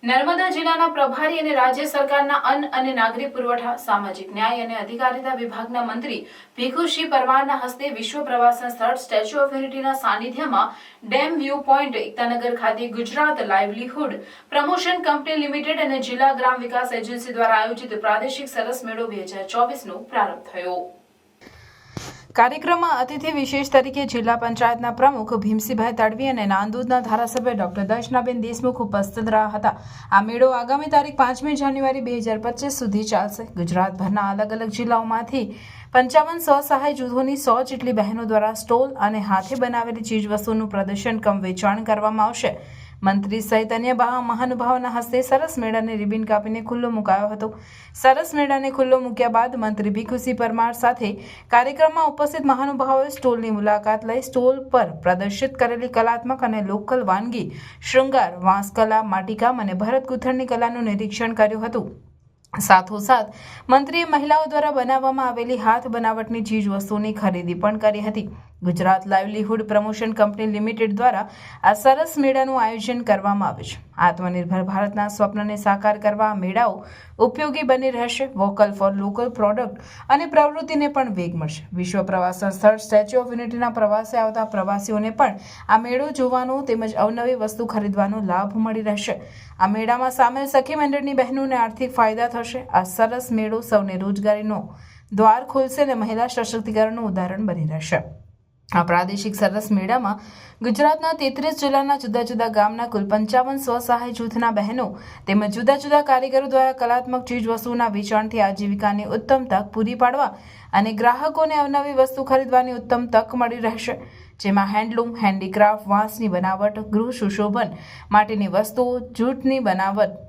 નર્મદા જિલ્લાના પ્રભારી અને રાજ્ય સરકારના અન્ન અને નાગરિક પુરવઠા, સામાજિક ન્યાય અને અધિકારિતા વિભાગના મંત્રી ભીખુસિંહ પરમારના હસ્તે વિશ્વ પ્રવાસન સ્થળ સ્ટેચ્યુ ઓફ યુનિટીના સાનિધ્યમાં ડેમ વ્યૂ પોઈન્ટ એકતાનગર ખાતે Gujarat livelihood promotion company limited અને જિલ્લા ગ્રામ વિકાસ એજન્સી દ્વારા આયોજિત પ્રાદેશિક સરસ મેળો 2024નો પ્રારંભ થયો। કાર્યક્રમમાં અતિથિ વિશેષ તરીકે જિલ્લા પંચાયતના પ્રમુખ ભીમસિંહભાઈ તડવી અને નાંદોદના ધારાસભ્ય ડોક્ટર દર્શનાબેન દેશમુખ ઉપસ્થિત રહ્યા હતા। આ મેળો આગામી તારીખ 5મી જાન્યુઆરી 2025 સુધી ચાલશે। ગુજરાતભરના અલગ અલગ જિલ્લાઓમાંથી 55 સ્વસહાય જૂથોની 100 જેટલી બહેનો દ્વારા સ્ટોલ અને હાથે બનાવેલી ચીજવસ્તુઓનું પ્રદર્શન કમ વેચાણ કરવામાં આવશે। મંત્રી સહિત અન્ય મહાનુભાવોના હસ્તે સરસ મેળાને રિબિન કાપીને ખુલ્લો મુકાયો હતો। સરસ મેળાને ખુલ્લો મૂક્યા બાદ મંત્રી ભીખુસિંહ પરમાર સાથે કાર્યક્રમમાં ઉપસ્થિત મહાનુભાવોએ સ્ટોલની મુલાકાત લઈ સ્ટોલ પર પ્રદર્શિત કરેલી કલાત્મક અને લોકલ વાનગી, શૃંગાર, વાંસકલા, માટીકામ અને ભરત ગૂંથણની કલાનું નિરીક્ષણ કર્યું હતું। સાથોસાથ મંત્રીએ મહિલાઓ દ્વારા બનાવવામાં આવેલી હાથ બનાવટની ચીજ વસ્તુઓની ખરીદી પણ કરી હતી। Gujarat livelihood promotion company limited દ્વારા આ સરસ મેળાનું આયોજન કરવામાં આવ્યું છે। આત્મનિર્ભર ભારતના સ્વપ્નને સાકાર કરવા આ મેળાઓ ઉપયોગી બની રહેશે। વોકલ ફોર લોકલ પ્રોડક્ટ અને પ્રવૃત્તિને પણ વેગ મળશે। વિશ્વ પ્રવાસન સ્થળ સ્ટેચ્યુ ઓફ યુનિટીના પ્રવાસે આવતા પ્રવાસીઓને પણ આ મેળો જોવાનો તેમજ અવનવી વસ્તુ ખરીદવાનો લાભ મળી રહેશે। આ મેળામાં સામેલ સખી મંડળની બહેનોને આર્થિક ફાયદા થશે। આ સરસ મેળો સૌને રોજગારીનો દ્વાર ખોલશે અને મહિલા સશક્તિકરણનું ઉદાહરણ બની રહેશે। આ પ્રાદેશિક સરસ મેળામાં ગુજરાતના 33 જિલ્લાના જુદા જુદા ગામના કુલ 55 સ્વસહાય જૂથના બહેનો તેમજ જુદા જુદા કારીગરો દ્વારા કલાત્મક ચીજ વસ્તુઓના વેચાણથી આજીવિકાની ઉત્તમ તક પૂરી પાડવા અને ગ્રાહકોને અવનવી વસ્તુ ખરીદવાની ઉત્તમ તક મળી રહેશે। જેમાં હેન્ડલૂમ, હેન્ડીક્રાફ્ટ, વાંસની બનાવટ, ગૃહ સુશોભન માટેની વસ્તુઓ, જૂટની બનાવટ,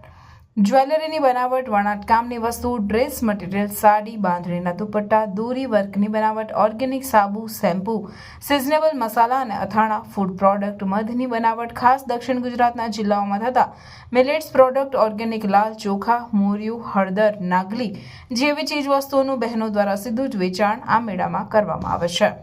જ્વેલરીની બનાવટ, વણાટકામની વસ્તુઓ, ડ્રેસ મટીરિયલ, સાડી, બાંધણીના દુપટ્ટા, દોરી વર્કની બનાવટ, ઓર્ગેનિક સાબુ, શેમ્પૂ, સિઝનેબલ મસાલા અને અથાણા, ફૂડ પ્રોડક્ટ, મધની બનાવટ, ખાસ દક્ષિણ ગુજરાતના જિલ્લાઓમાં થતા મિલેટ્સ પ્રોડક્ટ, ઓર્ગેનિક લાલ ચોખા, મોરિયું, હળદર, નાગલી જેવી ચીજ વસ્તુઓનું બહેનો દ્વારા સીધું જ વેચાણ આ મેળામાં કરવામાં આવે છે।